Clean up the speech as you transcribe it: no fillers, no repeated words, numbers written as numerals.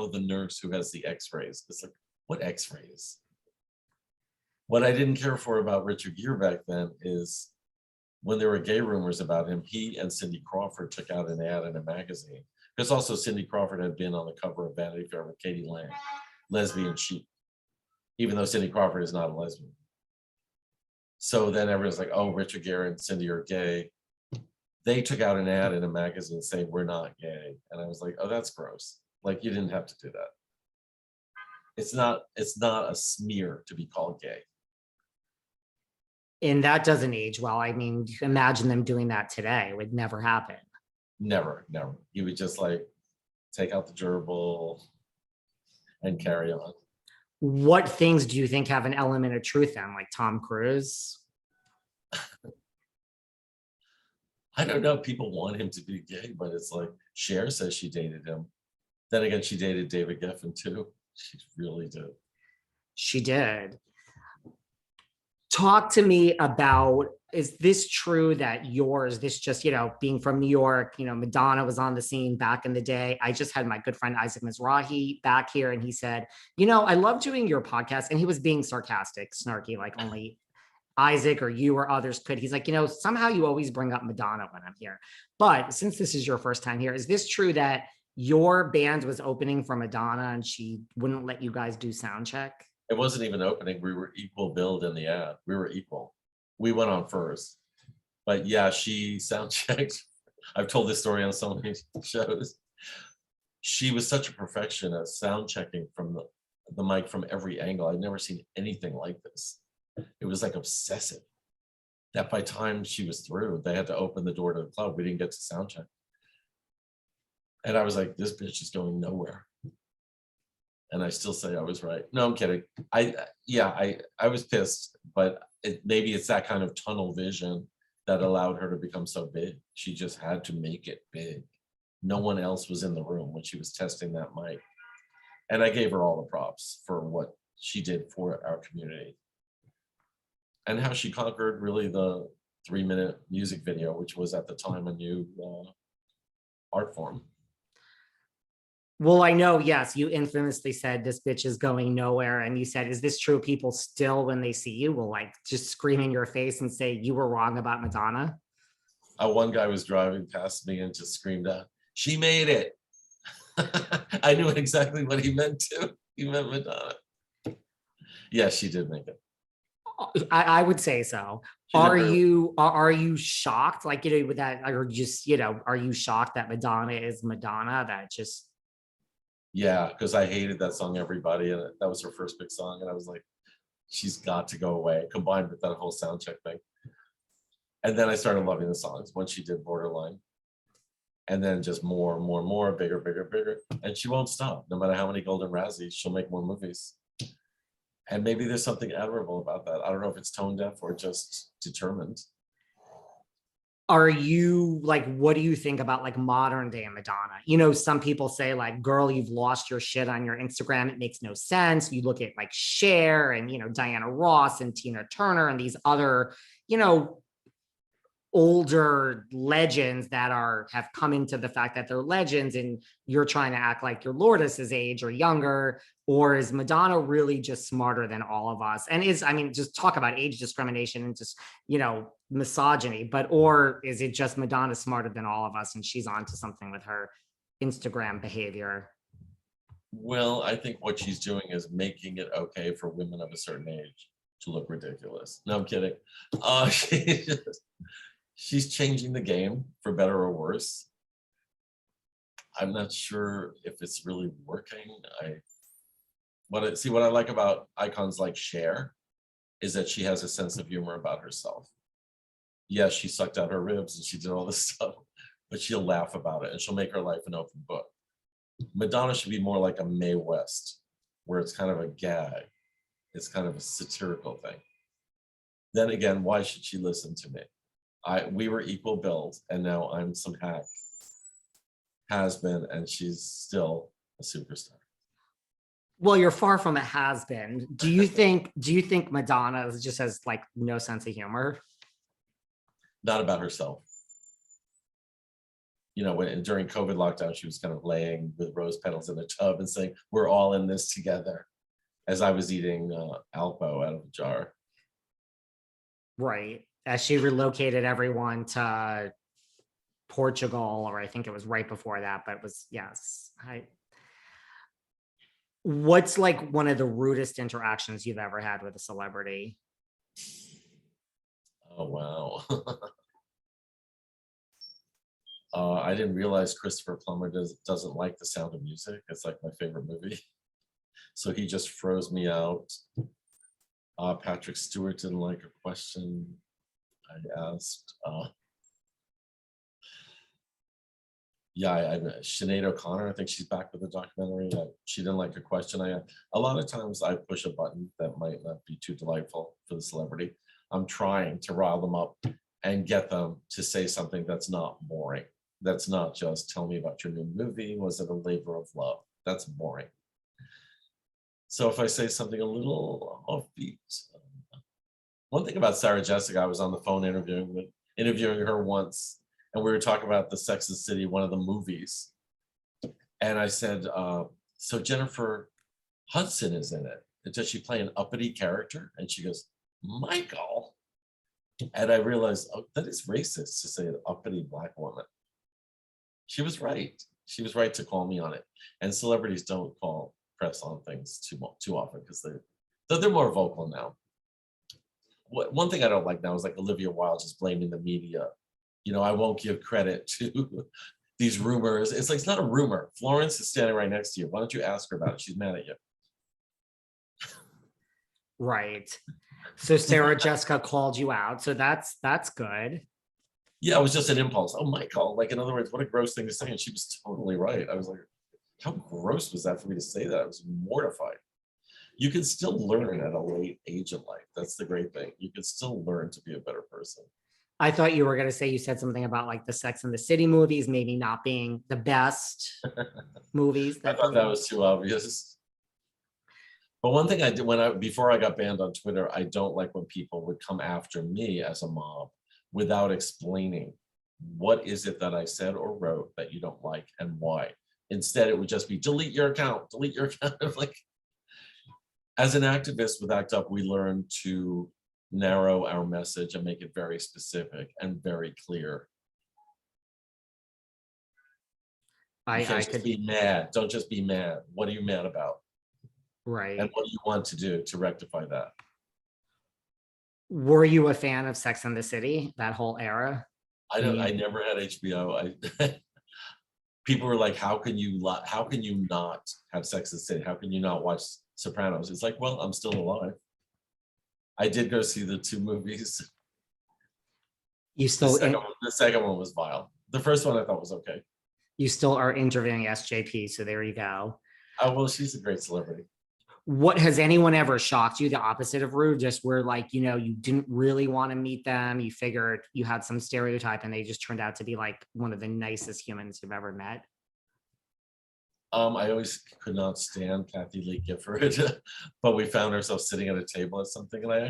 know the nurse who has the x-rays. It's like, what x-rays? What I didn't care for about Richard Gere back then is when there were gay rumors about him, he and Cindy Crawford took out an ad in a magazine. Because also Cindy Crawford had been on the cover of Vanity Fair with Katie Lang, lesbian chic, even though Cindy Crawford is not a lesbian. So then everyone's like, oh, Richard Gere and Cindy are gay. They took out an ad in a magazine saying we're not gay. And I was like, oh, that's gross. Like, you didn't have to do that. It's not a smear to be called gay. And that doesn't age well. I mean, imagine them doing that today. It would never happen. Never. He would just like take out the gerbil and carry on. What things do you think have an element of truth in, like Tom Cruise? I don't know. People want him to be gay, but it's like Cher says she dated him. Then again, she dated David Geffen too. She really did. She did. Talk to me about, is this true that this just, being from New York, Madonna was on the scene back in the day. I just had my good friend Isaac Mizrahi back here and he said, I love doing your podcast. And he was being sarcastic, snarky, like only Isaac or you or others could. He's like, somehow you always bring up Madonna when I'm here. But since this is your first time here, is this true that your band was opening for Madonna and she wouldn't let you guys do sound check? It wasn't even opening. We were equal billed in the ad. We were equal. We went on first. But yeah, she sound checked. I've told this story on so many shows. She was such a perfectionist, sound checking from the mic from every angle. I'd never seen anything like this. It was like obsessive. That by time she was through, they had to open the door to the club. We didn't get to sound check. And I was like, this bitch is going nowhere. And I still say I was right. No, I'm kidding. I was pissed, but maybe it's that kind of tunnel vision that allowed her to become so big. She just had to make it big. No one else was in the room when she was testing that mic. And I gave her all the props for what she did for our community. And how she conquered really the 3-minute music video, which was at the time a new art form. Well, I know, yes, you infamously said this bitch is going nowhere. And you said, is this true? People still, when they see you, will like just scream in your face and say you were wrong about Madonna? One guy was driving past me and just screamed out, she made it. I knew exactly what he meant too. He meant Madonna. Yeah, she did make it. I would say so. Are you shocked? Like, with that, or just, are you shocked that Madonna is Madonna? That just. Yeah, because I hated that song, Everybody, and that was her first big song. And I was like, she's got to go away, combined with that whole sound check thing. And then I started loving the songs once she did Borderline. And then just more and more and more, bigger, bigger, bigger. And she won't stop. No matter how many Golden Razzies, she'll make more movies. And maybe there's something admirable about that. I don't know if it's tone deaf or just determined. Are you like, what do you think about like modern day Madonna? Some people say like, girl, you've lost your shit on your Instagram. It makes no sense. You look at like Cher and, Diana Ross and Tina Turner and these other, older legends that have come into the fact that they're legends, and you're trying to act like you're Lourdes's age or younger. Or is Madonna really just smarter than all of us? And just talk about age discrimination and just, misogyny, or is it just Madonna smarter than all of us and she's onto something with her Instagram behavior? Well, I think what she's doing is making it okay for women of a certain age to look ridiculous. No, I'm kidding. She's changing the game for better or worse. I'm not sure if it's really working. What I like about icons like Cher is that she has a sense of humor about herself. Yes, she sucked out her ribs and she did all this stuff, but she'll laugh about it and she'll make her life an open book. Madonna should be more like a Mae West, where it's kind of a gag. It's kind of a satirical thing. Then again, why should she listen to me? We were equal build, and now I'm some hack has been, and she's still a superstar. Well, you're far from a has been. Do you think Madonna just has like no sense of humor? Not about herself. you know, when during COVID lockdown, she was kind of laying with rose petals in a tub and saying, "We're all in this together," as I was eating Alpo out of a jar. Right. As she relocated everyone to Portugal, or I think it was right before that, but it was, yes. What's like one of the rudest interactions you've ever had with a celebrity? Oh wow. I didn't realize Christopher Plummer doesn't like The Sound of Music. It's like my favorite movie. So he just froze me out. Patrick Stewart didn't like a question I asked. Yeah, Sinead O'Connor, I think she's back with the documentary. She didn't like a question I asked. A lot of times I push a button that might not be too delightful for the celebrity. I'm trying to rile them up and get them to say something that's not boring. That's not just tell me about your new movie. Was it a labor of love? That's boring. So if I say something a little offbeat, one thing about Sarah Jessica, I was on the phone interviewing her once, and we were talking about the Sex and the City, one of the movies. And I said, so Jennifer Hudson is in it. And does she play an uppity character? And she goes, Michael. And I realized, oh, that is racist to say an uppity Black woman. She was right. She was right to call me on it. And celebrities don't call press on things too often because they're more vocal now. One thing I don't like now is like Olivia Wilde just blaming the media. You know, I won't give credit to these rumors. It's like, it's not a rumor. Florence is standing right next to you. Why don't you ask her about it? She's mad at you. Right. So Sarah Jessica called you out. So that's good. Yeah, it was just an impulse. Oh, Michael. Like, in other words, what a gross thing to say. And she was totally right. I was like, how gross was that for me to say that? I was mortified. You can still learn at a late age in life. That's the great thing. You can still learn to be a better person. I thought you were going to say, you said something about like the Sex and the City movies maybe not being the best movies. I thought that was too obvious. But one thing I did before I got banned on Twitter, I don't like when people would come after me as a mob without explaining what is it that I said or wrote that you don't like and why. Instead, it would just be delete your account, delete your account. Like, as an activist with ACT UP, we learn to narrow our message and make it very specific and very clear. You can't just be mad. Don't just be mad. What are you mad about? Right. And what do you want to do to rectify that? Were you a fan of Sex and the City, that whole era? I never had HBO. People were like, how can you not have Sex and the City? How can you not watch Sopranos? It's like, well, I'm still alive. I did go see the two movies. You still the second one was vile. The first one I thought was okay. You still are interviewing SJP, so there you go. Oh, well, she's a great celebrity. What, has anyone ever shocked you the opposite of rude? Just where, like, you know, you didn't really want to meet them, you figured you had some stereotype and they just turned out to be like one of the nicest humans you've ever met? I always could not stand Kathy Lee Gifford, but we found ourselves sitting at a table or something, and I